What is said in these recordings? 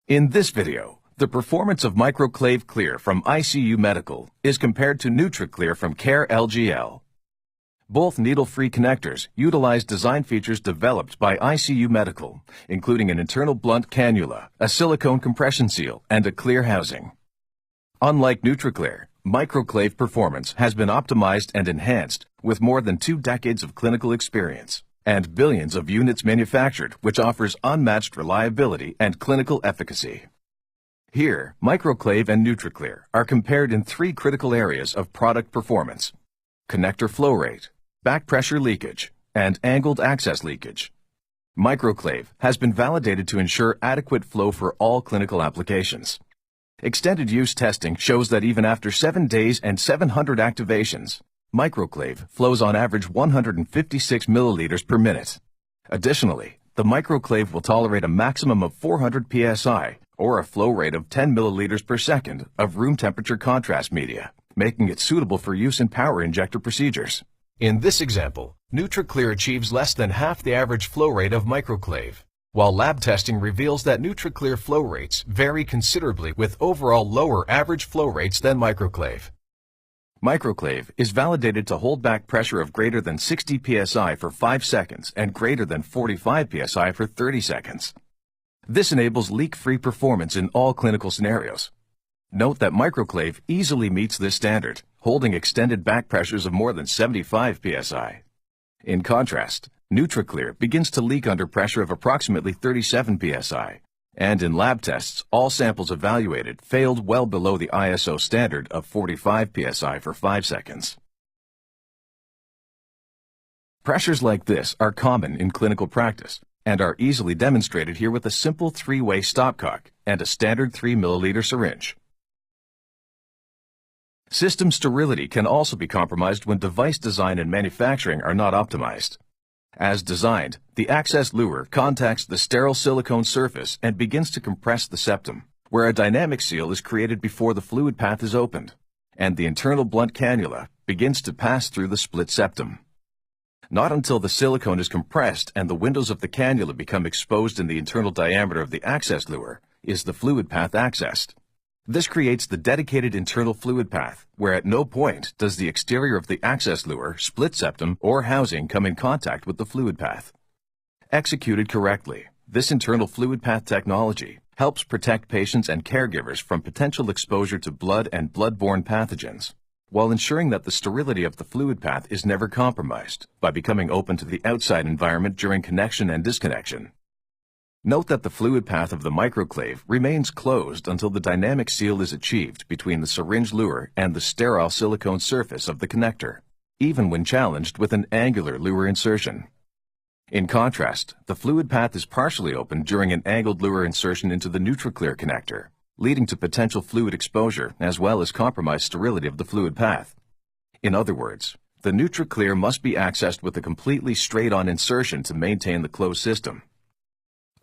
In this video, the performance of MicroClave Clear from ICU Medical is compared to NeutraClear from Care LGL. Both needle-free connectors utilize design features developed by ICU Medical, including an internal blunt cannula, a silicone compression seal, and a clear housing. Unlike NeutraClear, MicroClave performance has been optimized and enhanced with more than 2 decades of clinical experience and billions of units manufactured, which offers unmatched reliability and clinical efficacy. Here, MicroClave and NeutraClear are compared in 3 critical areas of product performance: connector flow rate, back pressure leakage, and angled access leakage. MicroClave has been validated to ensure adequate flow for all clinical applications. Extended use testing shows that even after 7 days and 700 activations, MicroClave flows on average 156 milliliters per minute. Additionally, the MicroClave will tolerate a maximum of 400 psi, or a flow rate of 10 milliliters per second of room temperature contrast media, making it suitable for use in power injector procedures. In this example, NeutraClear achieves less than half the average flow rate of MicroClave, while lab testing reveals that NeutraClear flow rates vary considerably with overall lower average flow rates than MicroClave. MicroClave is validated to hold back pressure of greater than 60 psi for 5 seconds and greater than 45 psi for 30 seconds. This enables leak-free performance in all clinical scenarios. Note that MicroClave easily meets this standard, holding extended back pressures of more than 75 psi. In contrast, NeutraClear begins to leak under pressure of approximately 37 psi, and in lab tests, all samples evaluated failed well below the ISO standard of 45 psi for 5 seconds. Pressures like this are common in clinical practice and are easily demonstrated here with a simple 3-way stopcock and a standard 3 milliliter syringe. System sterility can also be compromised when device design and manufacturing are not optimized. As designed, the access lure contacts the sterile silicone surface and begins to compress the septum, where a dynamic seal is created before the fluid path is opened, and the internal blunt cannula begins to pass through the split septum. Not until the silicone is compressed and the windows of the cannula become exposed in the internal diameter of the access lure is the fluid path accessed. This creates the dedicated internal fluid path, where at no point does the exterior of the access lure, split septum, or housing come in contact with the fluid path. Executed correctly, this internal fluid path technology helps protect patients and caregivers from potential exposure to blood and blood-borne pathogens, while ensuring that the sterility of the fluid path is never compromised by becoming open to the outside environment during connection and disconnection. Note that the fluid path of the MicroClave remains closed until the dynamic seal is achieved between the syringe lure and the sterile silicone surface of the connector, even when challenged with an angular lure insertion. In contrast, the fluid path is partially open during an angled lure insertion into the NeutraClear connector, leading to potential fluid exposure as well as compromised sterility of the fluid path. In other words, the NeutraClear must be accessed with a completely straight-on insertion to maintain the closed system.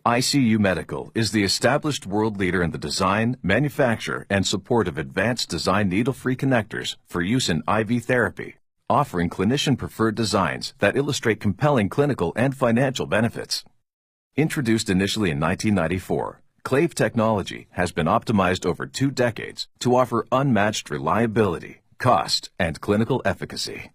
ICU Medical is the established world leader in the design, manufacture, and support of advanced design needle-free connectors for use in IV therapy, offering clinician-preferred designs that illustrate compelling clinical and financial benefits. Introduced initially in 1994, Clave technology has been optimized over 2 decades to offer unmatched reliability, cost, and clinical efficacy.